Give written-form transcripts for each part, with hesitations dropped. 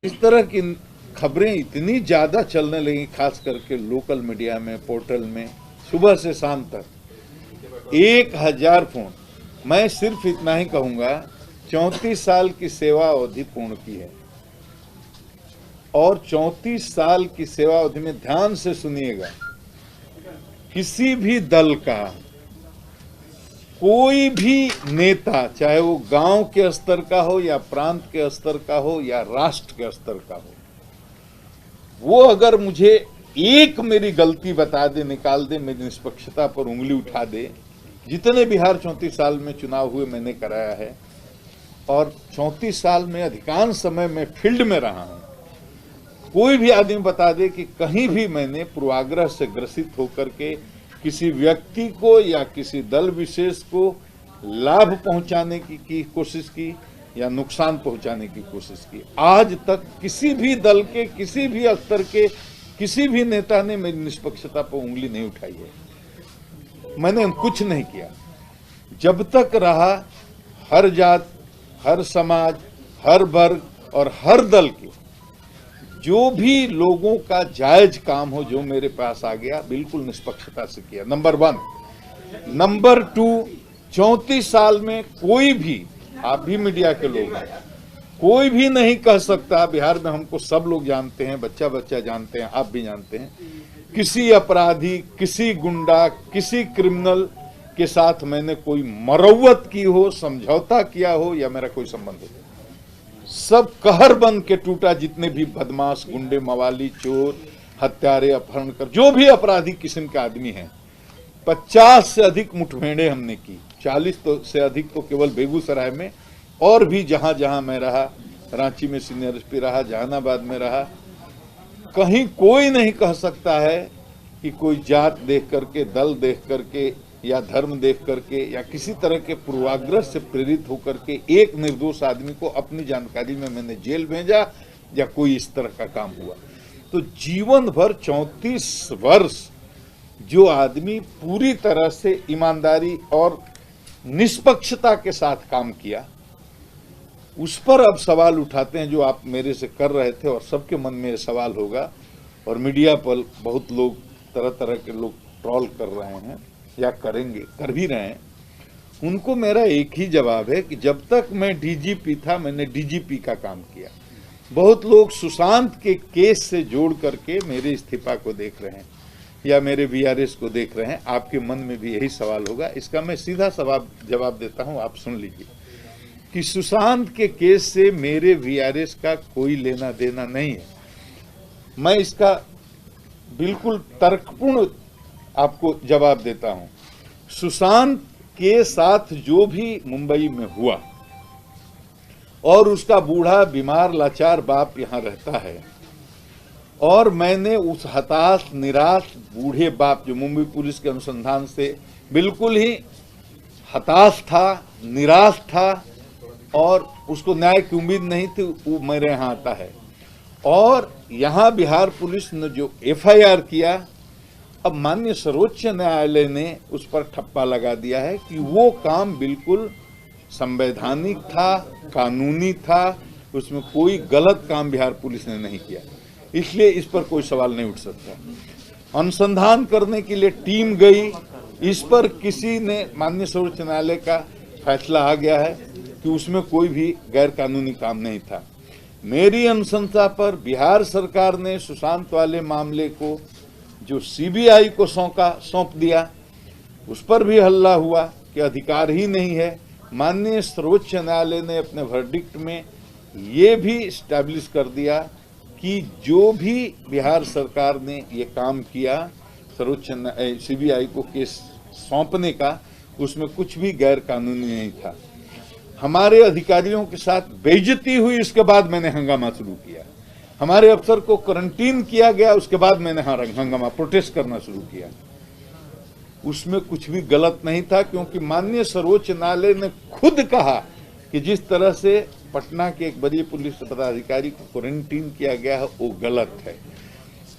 इस तरह की खबरें इतनी ज्यादा चलने लगी, खास करके लोकल मीडिया में, पोर्टल में, सुबह से शाम तक 1000 फोन। मैं सिर्फ इतना ही कहूंगा, 34 साल की सेवा अवधि पूर्ण की है और 34 साल की सेवा अवधि में ध्यान से सुनिएगा, किसी भी दल का कोई भी नेता, चाहे वो गांव के स्तर का हो या प्रांत के स्तर का हो या राष्ट्र के स्तर का हो, वो अगर मुझे एक मेरी गलती बता दे, निकाल दे, मेरी निष्पक्षता पर उंगली उठा दे, जितने बिहार 34 साल में चुनाव हुए मैंने कराया है और 34 साल में अधिकांश समय मैं फील्ड में रहा हूं, कोई भी आदमी बता दे कि कहीं भी मैंने पूर्वाग्रह से ग्रसित होकर के किसी व्यक्ति को या किसी दल विशेष को लाभ पहुंचाने की कोशिश की या नुकसान पहुंचाने की कोशिश की, आज तक किसी भी दल के, किसी भी स्तर के, किसी भी नेता ने मेरी निष्पक्षता पर उंगली नहीं उठाई है। मैंने कुछ नहीं किया। जब तक रहा, हर जात, हर समाज, हर वर्ग और हर दल के जो भी लोगों का जायज काम हो, जो मेरे पास आ गया, बिल्कुल निष्पक्षता से किया, नंबर 1। नंबर 2, 34 साल में कोई भी, आप भी मीडिया के लोग हैं, कोई भी नहीं कह सकता, बिहार में हमको सब लोग जानते हैं, बच्चा बच्चा जानते हैं, आप भी जानते हैं, किसी अपराधी, किसी गुंडा, किसी क्रिमिनल के साथ मैंने कोई मरौवत की हो, समझौता किया हो या मेरा कोई संबंध हो। सब कहर बन के टूटा। जितने भी बदमाश, गुंडे, मवाली, चोर, हत्यारे, अपहरणकर, जो भी अपराधी किस्म के आदमी हैं, 50 से अधिक मुठभेड़ें हमने की, 40 से अधिक तो केवल बेगूसराय में, और भी जहां जहां मैं रहा, रांची में सीनियर एसपी रहा, जहानाबाद में रहा, कहीं कोई नहीं कह सकता है कि कोई जात देख करके, दल देख करके या धर्म देख करके या किसी तरह के पूर्वाग्रह से प्रेरित होकर के एक निर्दोष आदमी को अपनी जानकारी में मैंने जेल भेजा या कोई इस तरह का काम हुआ। तो जीवन भर 34 वर्ष जो आदमी पूरी तरह से ईमानदारी और निष्पक्षता के साथ काम किया, उस पर अब सवाल उठाते हैं, जो आप मेरे से कर रहे थे, और सबके मन में ये सवाल होगा, और मीडिया पर बहुत लोग, तरह तरह के लोग ट्रोल कर रहे हैं या करेंगे, कर भी रहे हैं। उनको मेरा एक ही जवाब है कि जब तक मैं डीजीपी था, मैंने डीजीपी का काम किया। बहुत लोग सुशांत के केस से जोड़ करके मेरे इस्तीफा को देख रहे हैं या मेरे वीआरएस को देख रहे हैं। आपके मन में भी यही सवाल होगा। इसका मैं सीधा जवाब देता हूं, आप सुन लीजिए कि सुशांत के केस से मेरे वीआरएस का कोई लेना देना नहीं है। मैं इसका बिल्कुल तर्कपूर्ण आपको जवाब देता हूं। सुशांत के साथ जो भी मुंबई में हुआ, और उसका बूढ़ा बीमार लाचार बाप यहां रहता है, और मैंने उस हताश निराश बूढ़े बाप, जो मुंबई पुलिस के अनुसंधान से बिल्कुल ही हताश था, निराश था और उसको न्याय की उम्मीद नहीं थी, वो मेरे यहाँ आता है। और यहाँ बिहार पुलिस ने जो एफआईआर किया, अब माननीय सर्वोच्च न्यायालय ने उस पर ठप्पा लगा दिया है कि वो काम बिल्कुल संवैधानिक था, कानूनी था, उसमें कोई गलत काम बिहार पुलिस ने नहीं किया, इसलिए इस पर कोई सवाल नहीं उठ सकता। अनुसंधान करने के लिए टीम गई, इस पर किसी ने, माननीय सर्वोच्च न्यायालय का फैसला आ गया है कि उसमें कोई भी गैर कानूनी काम नहीं था। मेरी अनुशंसा पर बिहार सरकार ने सुशांत वाले मामले को जो सीबीआई को सौंप दिया, उस पर भी हल्ला हुआ कि अधिकार ही नहीं है। माननीय सर्वोच्च न्यायालय ने अपने वर्डिक्ट में ये भी इस्टेब्लिश कर दिया कि जो भी बिहार सरकार ने ये काम किया, सर्वोच्च सीबीआई को केस सौंपने का, उसमें कुछ भी गैर कानूनी नहीं था। हमारे अधिकारियों के साथ बेइज्जती हुई, इसके बाद मैंने हंगामा शुरू किया। हमारे अफसर को क्वारंटीन किया गया, उसके बाद मैंने हंगामा, प्रोटेस्ट करना शुरू किया। उसमें कुछ भी गलत नहीं था, क्योंकि माननीय सर्वोच्च न्यायालय ने खुद कहा कि जिस तरह से पटना के एक वरीय पुलिस पदाधिकारी को क्वारंटीन किया गया है, वो गलत है।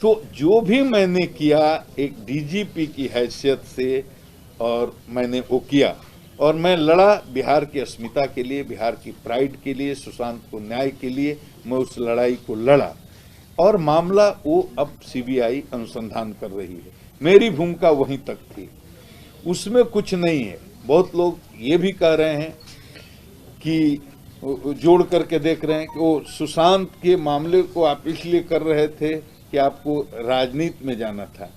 तो जो भी मैंने किया एक डीजीपी की हैसियत से, और मैंने वो किया, और मैं लड़ा बिहार की अस्मिता के लिए, बिहार की प्राइड के लिए, सुशांत को न्याय के लिए मैं उस लड़ाई को लड़ा। और मामला वो अब सीबीआई अनुसंधान कर रही है, मेरी भूमिका वहीं तक थी, उसमें कुछ नहीं है। बहुत लोग ये भी कह रहे हैं कि जोड़ करके देख रहे हैं कि वो सुशांत के मामले को आप इसलिए कर रहे थे कि आपको राजनीति में जाना था।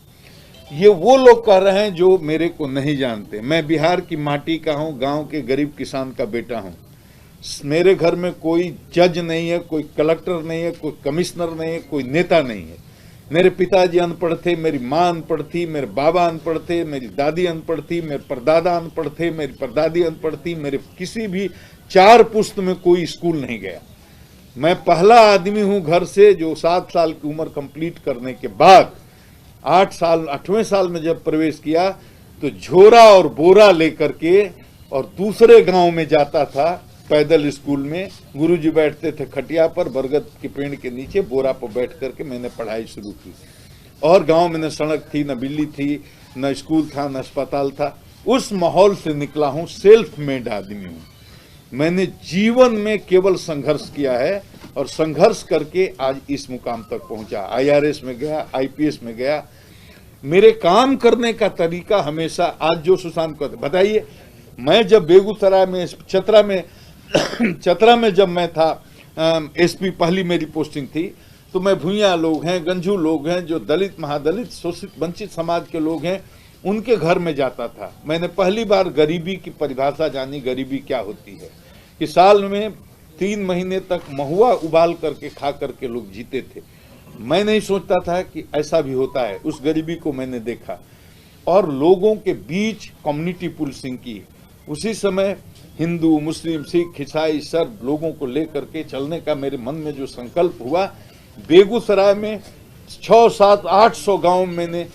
ये वो लोग कह रहे हैं जो मेरे को नहीं जानते। मैं बिहार की माटी का हूँ, गांव के गरीब किसान का बेटा हूँ। मेरे घर में कोई जज नहीं है, कोई कलेक्टर नहीं है, कोई कमिश्नर नहीं है, कोई नेता नहीं है। मेरे पिताजी अनपढ़ थे, मेरी माँ अनपढ़ थी, मेरे बाबा अनपढ़ थे, मेरी दादी अनपढ़ थी, मेरे परदादा अनपढ़ थे, मेरी परदादी अनपढ़ थी, मेरे किसी भी 4 पुश्त में कोई स्कूल नहीं गया। मैं पहला आदमी हूं घर से जो 7 साल की उम्र कंप्लीट करने के बाद 8वें साल में जब प्रवेश किया तो झोरा और बोरा लेकर के और दूसरे गांव में जाता था पैदल स्कूल में। गुरुजी बैठते थे खटिया पर, बरगद के पेड़ के नीचे बोरा पर बैठ करके मैंने पढ़ाई शुरू की। और गांव में न सड़क थी, न बिजली थी, न स्कूल था, न अस्पताल था। उस माहौल से निकला हूं, सेल्फ मेड आदमी हूं। मैंने जीवन में केवल संघर्ष किया है और संघर्ष करके आज इस मुकाम तक पहुंचा। IRS में गया, IPS में गया। मेरे काम करने का तरीका हमेशा, आज जो सुशांत को बताइए, मैं जब बेगूसराय में चतरा में जब मैं था SP, पहली मेरी पोस्टिंग थी, तो मैं भूइया लोग हैं, गंजू लोग हैं, जो दलित, महादलित, शोषित, वंचित समाज के लोग हैं, उनके घर में जाता था। मैंने पहली बार गरीबी की परिभाषा जानी, गरीबी क्या होती है, कि साल में 3 महीने तक महुआ उबाल करके खा करके लोग जीते थे। मैं नहीं सोचता था कि ऐसा भी होता है। उस गरीबी को मैंने देखा और लोगों के बीच कम्युनिटी पुलिसिंग की। उसी समय हिंदू, मुस्लिम, सिख, ईसाई सब लोगों को लेकर के चलने का मेरे मन में जो संकल्प हुआ, बेगूसराय में 6, 7, 800 गांव मैंने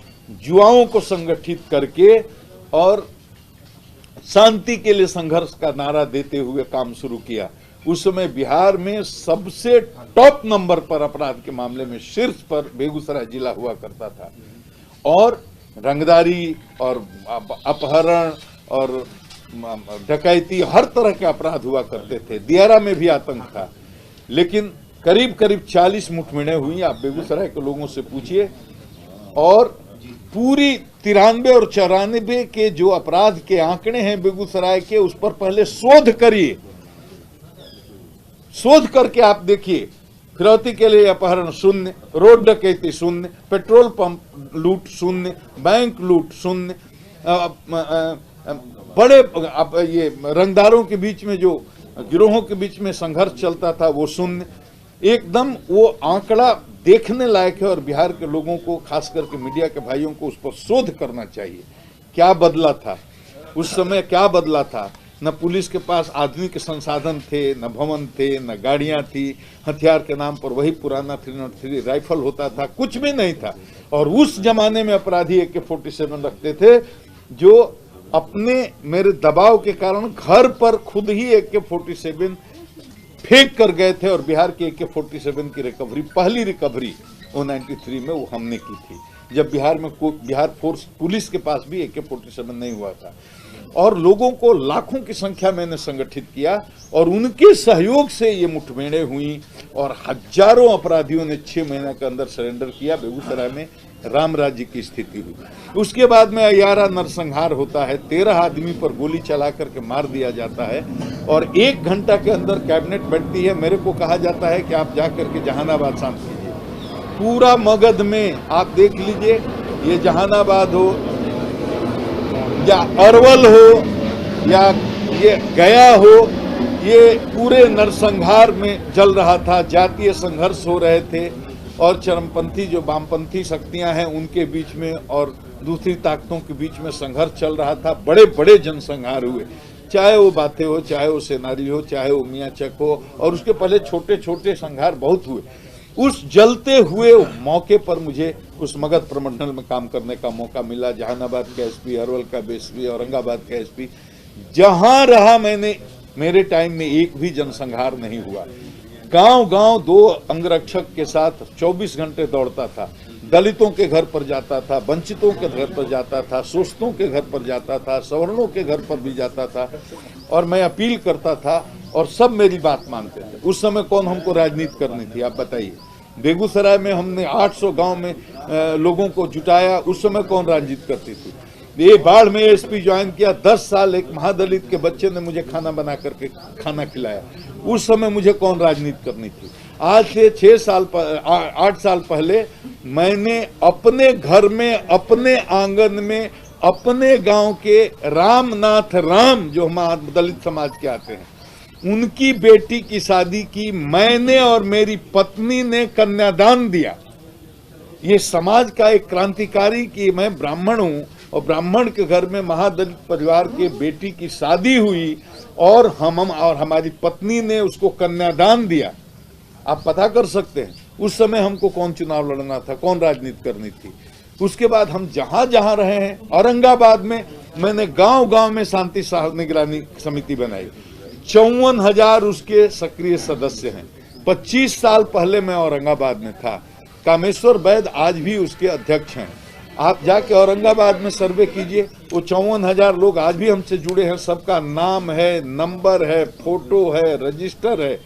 युवाओं को संगठित करके और शांति के लिए संघर्ष का नारा देते हुए काम शुरू किया। उस समय बिहार में सबसे टॉप नंबर पर अपराध के मामले में शीर्ष पर बेगूसराय जिला हुआ करता था। और रंगदारी और अपहरण और डकैती, हर तरह के अपराध हुआ करते थे। दियारा में भी आतंक था। लेकिन करीब करीब 40 मुठभेड़ें हुई, आप बेगूसराय के लोगों से पूछिए। और पूरी 93 और 94 के जो अपराध के आंकड़े हैं बेगूसराय के, उस पर पहले शोध करिए, शोध करके आप देखिए। फिरौती के लिए अपहरण 0, रोड डकैती 0, पेट्रोल पंप लूट 0, बैंक लूट 0, बड़े अब ये रंगदारों के बीच में जो गिरोहों के बीच में संघर्ष चलता था वो 0। एकदम वो आंकड़ा देखने लायक है और बिहार के लोगों को, खास करके मीडिया के भाइयों को उस पर शोध करना चाहिए। क्या बदला था उस समय, क्या बदला था? न पुलिस के पास आधुनिक संसाधन थे, न भवन थे, न गाड़ियां थी। हथियार के नाम पर वही पुराना 303 राइफल होता था, कुछ भी नहीं था। और उस जमाने में अपराधी AK-47 रखते थे, जो अपने मेरे दबाव के कारण घर पर खुद ही AK-47 फेंक कर गए थे। और बिहार के AK-47 की रिकवरी, पहली रिकवरी वो 93 में वो हमने की थी, जब बिहार में बिहार फोर्स पुलिस के पास भी AK-47 नहीं हुआ था। और लोगों को लाखों की संख्या मैंने संगठित किया और उनके सहयोग से ये मुठभेड़ें हुई और हजारों अपराधियों ने 6 महीने के अंदर सरेंडर किया। बेगूसराय में राम राज्य की स्थिति हुई। उसके बाद में अयारा नरसंहार होता है, 13 आदमी पर गोली चला करके मार दिया जाता है और 1 घंटा के अंदर कैबिनेट बैठती है। मेरे को कहा जाता है कि आप जाकर के जहानाबाद शांत कीजिए। पूरा मगध में आप देख लीजिए, ये जहानाबाद हो या अरवल हो या ये गया हो, ये पूरे नरसंहार में जल रहा था। जातीय संघर्ष हो रहे थे और चरमपंथी जो वामपंथी शक्तियां हैं उनके बीच में और दूसरी ताकतों के बीच में संघर्ष चल रहा था। बड़े बड़े जनसंहार हुए, चाहे वो बातें हो, चाहे वो सेनारी हो, चाहे वो मियाचक हो, और उसके पहले छोटे छोटे संघार बहुत हुए। उस जलते हुए मौके पर मुझे उस मगध प्रमंडल में काम करने का मौका मिला। जहानाबाद का SP, अरवल का SP, औरंगाबाद का SP, जहां रहा मैंने, मेरे टाइम में एक भी जनसंहार नहीं हुआ। गांव गांव 2 अंगरक्षक के साथ 24 घंटे दौड़ता था। दलितों के घर पर जाता था, वंचितों के घर पर जाता था, शोषितों के घर पर जाता था, सवर्णों के घर पर भी जाता था और मैं अपील करता था और सब मेरी बात मानते थे। उस समय कौन हमको राजनीति करनी थी, आप बताइए। बेगूसराय में हमने 800 गांव में लोगों को जुटाया, उस समय कौन राजनीति करती थी। ये बाढ़ में एसपी ज्वाइन किया, 10 साल एक महादलित के बच्चे ने मुझे खाना बना करके खाना खिलाया, उस समय मुझे कौन राजनीति करनी थी। आज से 8 साल पहले मैंने अपने घर में, अपने आंगन में, अपने गांव के रामनाथ राम जो हमारे दलित समाज के आते हैं, उनकी बेटी की शादी की मैंने और मेरी पत्नी ने कन्यादान दिया। ये समाज का एक क्रांतिकारी कि मैं ब्राह्मण हूं और ब्राह्मण के घर में महादलित परिवार के बेटी की शादी हुई और हमारी पत्नी ने उसको कन्यादान दिया। आप पता कर सकते हैं उस समय हमको कौन चुनाव लड़ना था, कौन राजनीति करनी थी। उसके बाद हम जहां जहां रहे हैं, औरंगाबाद में मैंने गांव गांव में शांति निगरानी समिति बनाई, 54,000 उसके सक्रिय सदस्य हैं। 25 साल पहले मैं औरंगाबाद में था, कामेश्वर वैद आज भी उसके अध्यक्ष हैं। आप जाके औरंगाबाद में सर्वे कीजिए, वो 54,000 लोग आज भी हमसे जुड़े हैं, सबका नाम है, नंबर है, फोटो है, रजिस्टर है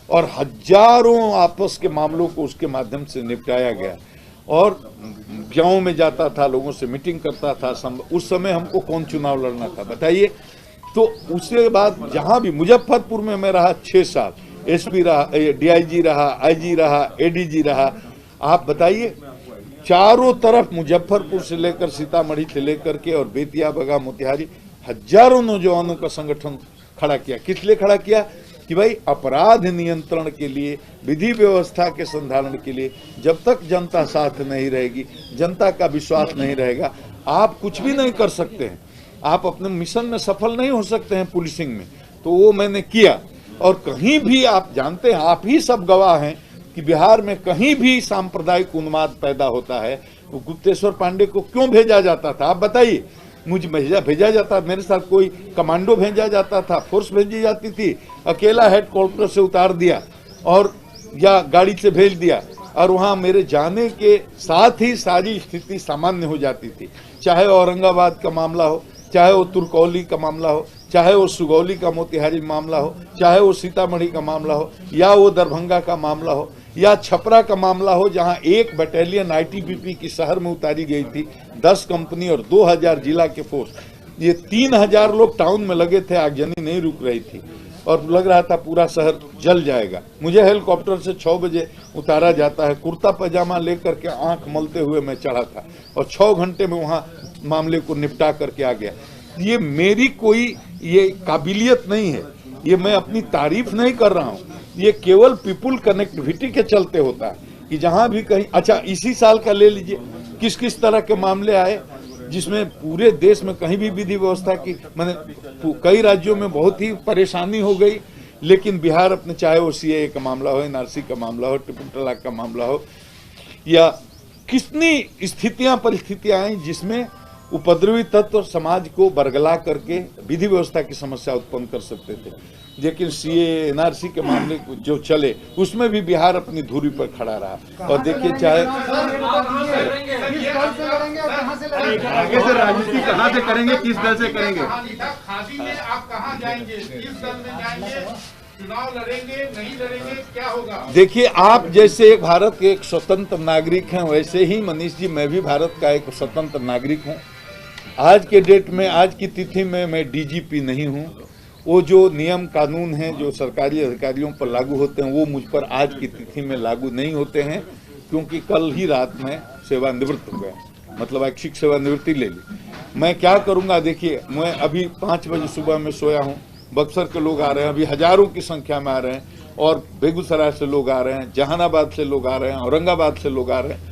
और हजारों आपस के मामलों को उसके माध्यम से निपटाया गया। और गांव में जाता था, लोगों से मीटिंग करता था। उस समय हमको कौन चुनाव लड़ना था, बताइए। तो उसके बाद जहां भी मुजफ्फरपुर में मैं रहा 6 साल, एसपी रहा, डीआईजी रहा, आईजी रहा, एडीजी रहा। आप बताइए, चारों तरफ मुजफ्फरपुर से लेकर सीतामढ़ी से लेकर के और बेतिया, बगा, मोतिहारी हजारों नौजवानों का संगठन खड़ा किया। किस लिए खड़ा किया कि भाई अपराध नियंत्रण के लिए, विधि व्यवस्था के संधारण के लिए जब तक जनता साथ नहीं रहेगी, जनता का विश्वास नहीं रहेगा, आप कुछ भी नहीं कर सकते हैं, आप अपने मिशन में सफल नहीं हो सकते हैं पुलिसिंग में। तो वो मैंने किया। और कहीं भी आप जानते हैं, आप ही सब गवाह हैं कि बिहार में कहीं भी सांप्रदायिक उन्माद पैदा होता है, वो गुप्तेश्वर पांडे को क्यों भेजा जाता था, आप बताइए। मुझे भेजा जाता, मेरे साथ कोई कमांडो भेजा जाता था, फोर्स भेजी जाती थी, अकेला हेडक्वार्टर से उतार दिया और या गाड़ी से भेज दिया और वहां मेरे जाने के साथ ही सारी स्थिति सामान्य हो जाती थी। चाहे औरंगाबाद का मामला हो, चाहे वो तुर्कौली का मामला हो, चाहे वो सुगौली का मोतिहारी मामला हो, चाहे वो सीतामढ़ी का मामला हो, या वो दरभंगा का मामला हो, या छपरा का मामला हो, जहां 1 बटालियन आईटीबीपी की शहर में उतारी गई थी, 10 कंपनी और 2000 जिला के फोर्स। ये 3000 लोग टाउन में लगे थे, आगजनी नहीं रुक रही थी और लग रहा था पूरा शहर जल जाएगा। मुझे हेलीकॉप्टर से 6 बजे उतारा जाता है, कुर्ता पैजामा लेकर के आंख मलते हुए मैं चढ़ा था और 6 घंटे में वहां मामले को निपटा करके आ गया। ये मेरी कोई ये काबिलियत नहीं है, ये मैं अपनी तारीफ नहीं कर रहा हूँ, ये केवल पीपुल कनेक्टिविटी के चलते होता है कि जहां भी कहीं। अच्छा, इसी साल का ले लीजिए, किस किस तरह के मामले आए जिसमें पूरे देश में कहीं भी विधि व्यवस्था की, मैंने कई राज्यों में बहुत ही परेशानी हो गई, लेकिन बिहार अपने, चाहे वो सीएए का मामला हो, एनआरसी का मामला हो, ट्रिपल तलाक का मामला हो, या कितनी स्थितियां परिस्थितियां आई जिसमें उपद्रवी तत्व समाज को बरगला करके विधि व्यवस्था की समस्या उत्पन्न कर सकते थे। लेकिन सीए, एनआरसी के मामले जो चले उसमें भी बिहार अपनी धुरी पर खड़ा रहा। और देखिए, चाहे आगे से राजनीति कहां से करेंगे, किस दल से करेंगे, खादी में आप कहां जाएंगे, किस दल में जाएंगे, चुनाव लड़ेंगे, नहीं लड़ेंगे, क्या होगा? देखिए, आप जैसे एक भारत के एक स्वतंत्र नागरिक हैं, वैसे ही मनीष जी मैं भी भारत का एक स्वतंत्र नागरिक हूं। आज के डेट में, आज की तिथि में मैं डीजीपी नहीं हूं। वो जो नियम कानून हैं जो सरकारी अधिकारियों पर लागू होते हैं, वो मुझ पर आज की तिथि में लागू नहीं होते हैं, क्योंकि कल ही रात में सेवानिवृत्त हो गया, मतलब ऐच्छिक सेवानिवृत्ति ले ली। मैं क्या करूंगा, देखिए, मैं अभी 5 बजे सुबह में सोया हूं, बक्सर के लोग आ रहे हैं, अभी हजारों की संख्या में आ रहे हैं, और बेगूसराय से लोग आ रहे हैं, जहानाबाद से लोग आ रहे हैं, औरंगाबाद से लोग आ रहे हैं।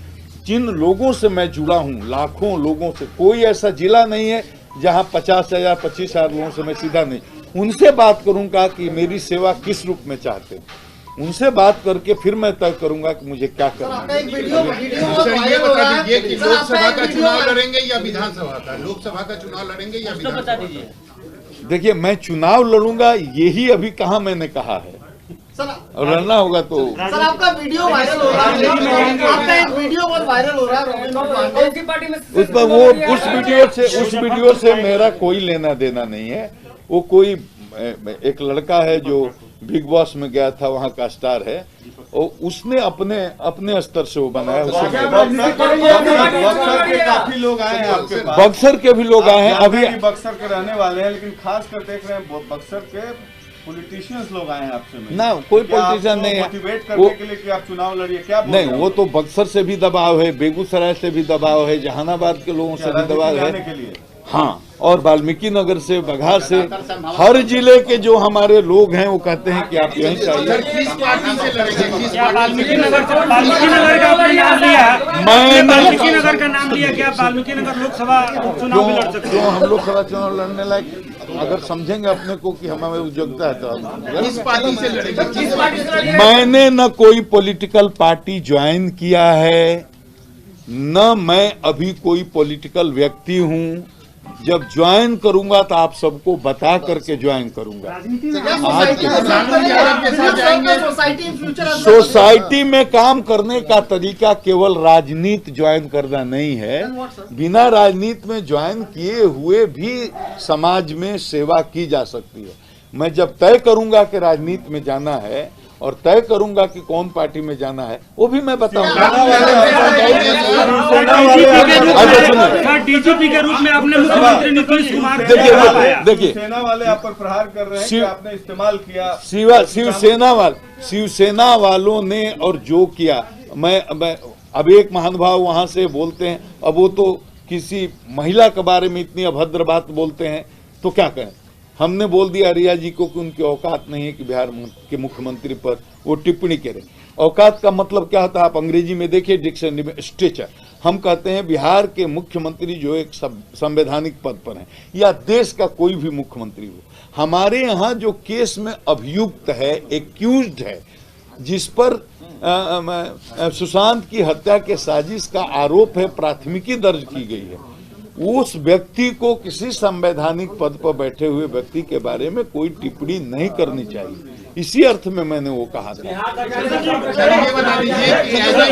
जिन लोगों से मैं जुड़ा हूं, लाखों लोगों से, कोई ऐसा जिला नहीं है जहां 50,000 25,000 लोगों से मैं सीधा नहीं, उनसे बात करूंगा कि मेरी सेवा किस रूप में चाहते हैं, उनसे बात करके फिर मैं तय करूंगा कि मुझे क्या करना है। ये बता दीजिए कि लोकसभा का चुनाव लड़ेंगे या विधानसभा का, लोकसभा का चुनाव लड़ेंगे या विधानसभा का? देखिए, मैं चुनाव लड़ूंगा यही अभी कहाँ मैंने कहा है, और लड़ना होगा तो सर आपका वीडियो वायरल हो रहा है, आपका एक वीडियो बहुत वायरल हो रहा है रॉबिन हुड पांडे। उस पर वो उस वीडियो से मेरा कोई लेना देना नहीं है। वो कोई एक लड़का है जो बिग बॉस में गया था, वहाँ का स्टार है, और उसने अपने स्तर से वो बनाया। बक्सर के काफी लोग आए हैं आपके पास, बक्सर के भी लोग आए हैं अभी। बक्सर के रहने वाले हैं, लेकिन खास कर देख रहे हैं बक्सर के पॉलिटिशियंस लोग आए हैं आपसे मिलने। ना कोई पॉलिटिशियन नहीं है, मोटिवेट करने के लिए कि आप चुनाव लड़िए, क्या बोल नहीं रहे हैं? वो तो बक्सर से भी दबाव है, बेगूसराय से भी दबाव है, जहानाबाद के लोगों से भी दबाव लाने है, के लिए हाँ, और वाल्मीकि नगर से, बघा से, हर जिले के जो हमारे लोग हैं वो कहते हैं कि आप यहीं से आइए। किस पार्टी से लड़ेंगे? क्या वाल्मीकि नगर का आपने नाम लिया? वाल्मीकि नगर का नाम लिया, क्या वाल्मीकि नगर लोकसभा चुनाव में लड़ सकते जो हैं? हम लोकसभा चुनाव लड़ने लायक अगर समझेंगे अपने को कि हमें योग्यता है तो किस पार्टी से लड़ेंगे? किस पार्टी से लड़ेंगे? मैंने न कोई पॉलिटिकल पार्टी ज्वाइन किया है, न मैं अभी कोई पॉलिटिकल व्यक्ति हूं। जब ज्वाइन करूंगा तो आप सबको बता करके ज्वाइन करूंगा। सोसाइटी में काम करने का तरीका केवल राजनीति ज्वाइन करना नहीं है, बिना राजनीति में ज्वाइन किए हुए भी समाज में सेवा की जा सकती है। मैं जब तय करूंगा कि राजनीति में जाना है और तय करूंगा कि कौन पार्टी में जाना है वो भी मैं बताऊंगा। डीजीपी के रूप में आपने मुख्यमंत्री नीतीश कुमार देखिए सेना वाले आप पर प्रहार कर रहे हैं कि आपने इस्तेमाल किया। शिवसेना वालों ने और जो किया, मैं अब एक महानुभाव वहां से बोलते हैं, अब वो तो किसी महिला के बारे में इतनी अभद्र बात बोलते हैं तो क्या कहें। हमने बोल दिया रिया जी को कि उनकी औकात नहीं है कि बिहार के मुख्यमंत्री पर वो टिप्पणी करें। औकात का मतलब क्या होता है आप अंग्रेजी में देखिए, डिक्शनरी में स्टेचर। हम कहते हैं बिहार के मुख्यमंत्री जो एक संवैधानिक पद पर हैं या देश का कोई भी मुख्यमंत्री हो, हमारे यहाँ जो केस में अभियुक्त है, एक्यूज्ड है, जिस पर सुशांत की हत्या के साजिश का आरोप है, प्राथमिकी दर्ज की गई है, उस व्यक्ति को किसी संवैधानिक पद पर बैठे हुए व्यक्ति के बारे में कोई टिप्पणी नहीं करनी चाहिए। इसी अर्थ में मैंने वो कहा था।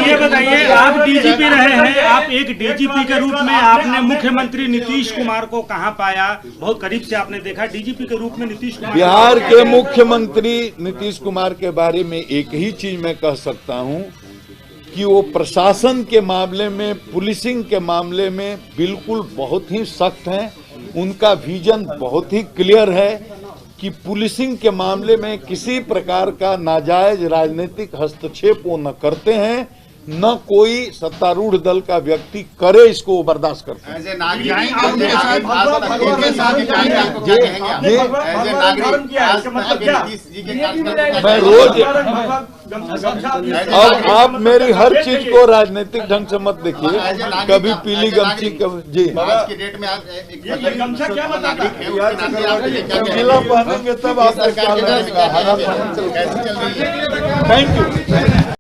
ये बताइए, आप डीजीपी रहे हैं, आप एक डीजीपी के रूप में आपने मुख्यमंत्री नीतीश कुमार को कहां पाया? बहुत करीब से आपने देखा डीजीपी के रूप में नीतीश कुमार। बिहार के मुख्यमंत्री नीतीश कुमार के बारे में एक ही चीज मैं कह सकता हूं कि वो प्रशासन के मामले में, पुलिसिंग के मामले में बिल्कुल बहुत ही सख्त हैं। उनका विजन बहुत ही क्लियर है कि पुलिसिंग के मामले में किसी प्रकार का नाजायज राजनीतिक हस्तक्षेप वो न करते हैं, न कोई सत्तारूढ़ दल का व्यक्ति करे इसको वो बर्दाश्त करते हैं। मैं रोज, और आप मेरी हर चीज को राजनीतिक ढंग से मत देखिए, कभी पीली गमछी जी गमछा क्या बताता है? पीला पहनेंगे तब आप। Thank you.